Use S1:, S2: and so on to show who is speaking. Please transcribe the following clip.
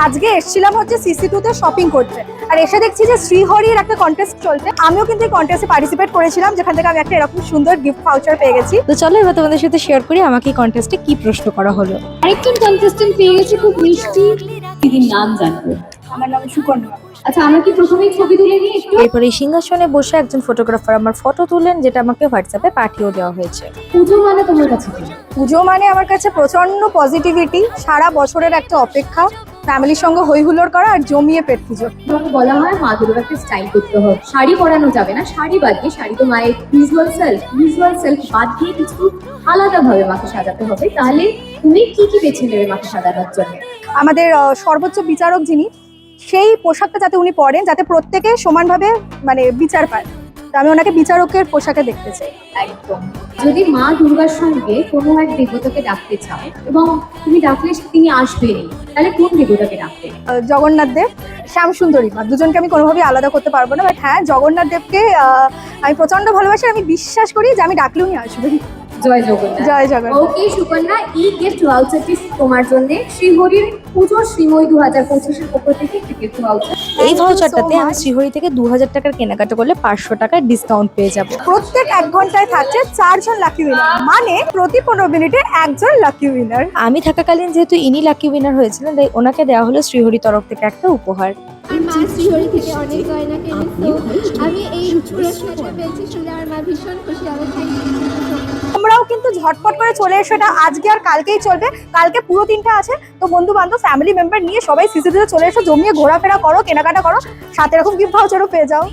S1: আজকে এসেছিলাম হচ্ছে সিসি2 তে শপিং করতে, আর এসে দেখছি যে শ্রীহরির একটা কন্টেস্ট চলছে। আমিও কিন্তু এই কন্টেস্টে পার্টিসিপেট করেছিলাম, যেখান থেকে আমি একটা এরকম সুন্দর গিফট ভাউচার পেয়ে গেছি।
S2: তো চলো এবার তোমাদের সাথে শেয়ার করি আমাকে এই কন্টেস্টে কি প্রশ্ন করা হলো।
S3: আরেকজন কন্টেস্টেন্ট পেয়ে গেছে খুব মিষ্টি দিদির নাম জানবো।
S1: আমার নাম সুকন্যা।
S3: আচ্ছা, আমরা কি প্রথমেই ছবি তুলে নিই একটু?
S2: এরপরে এই সিংহাসনে বসে একজন ফটোগ্রাফার আমার ফটো তুলেন, যেটা আমাকে হোয়াটসঅ্যাপে পাঠিয়েও দেওয়া হয়েছে।
S3: পুজো মানে তোমার কাছে কি?
S1: পুজো মানে আমার কাছে প্রচন্ড পজিটিভিটি, সারা বছরের একটা অপেক্ষা, ফ্যামিলির সঙ্গে হই হুল্লোড় করা আর জমিয়ে পেট পুজো।
S3: তোমাকে বলা হয় মা দুর্গার একটা স্টাইল করতে হবে, শাড়ি পরানো যাবে না, শাড়ি বাদ দিয়ে, শাড়ি তো মায়ের ভিজুয়াল সেলফ বাদ দিয়ে কিছু আলাদাভাবে মাকে সাজাতে হবে। তাহলে তুমি কি কি বেছে নেবে মাকে সাজানোর জন্য?
S1: আমাদের সর্বোচ্চ বিচারক যিনি, সেই পোশাকটা যাতে উনি পরেন, যাতে প্রত্যেকে সমানভাবে মানে বিচার পায়। তো আমি ওনাকে বিচারকের পোশাকে দেখতে চাই।
S3: একদম। যদি মা দুর্গার সঙ্গে কোনো এক দেবতাকে ডাকতে চাও এবং তুমি ডাকলে তিনি আসবেনই, তাহলে কোন দেবতাকে ডাকবে?
S1: জগন্নাথ দেব, শ্যাম সুন্দরী মা, দুজনকে আমি কোনোভাবেই আলাদা করতে পারবো না। বাট হ্যাঁ, জগন্নাথ দেবকে আমি প্রচন্ড ভালোবাসি, আর আমি বিশ্বাস করি যে আমি ডাকলেও উনি আসবেন।
S3: জয় জগন্নাথ।
S1: জয় জগন্নাথ।
S3: ওকে সুকন্যা, এই গিফট ভাউচারটি তোমার জন্য শ্রীহরির পুজো শ্রীময়ী 2025-এর পক্ষ থেকে একটি গিফট ভাউচার।
S2: এই ভাউচারটাতে আমি শ্রীহরি থেকে 2000 টাকার কেনাকাটা করলে 500 টাকার ডিসকাউন্ট পেয়ে যাব।
S1: প্রত্যেক 1 ঘন্টায় থাকছে 4 জন লাকি উইনার, মানে প্রতি 15 মিনিটে একজন লাকি উইনার।
S2: আমি থাকাকালীন যেহেতু ইনি লাকি উইনার হয়েছিলেন, তাই ওনাকে দেওয়া হলো শ্রীহরি তরফ থেকে একটা উপহার।
S4: আমার মা শ্রীহরি থেকে অনেক গয়না কিনেছে, আমি এই পুরস্কারটা পেয়েছি শুনে আমার মা ভীষণ খুশি হবে।
S1: তোমরাও কিন্তু ঝটপট করে চলে এসো, এটা আজকে আর কালকেই চলবে। কালকে পুরো দিনটা আছে, তো বন্ধু বান্ধব ফ্যামিলি মেম্বার নিয়ে সবাই সিসিতে চলে এসো, জমিয়ে ঘোরাফেরা করো, কেনাকাটা করো, সাথে এরকম গিফট ভাউচারও পেয়ে যাও।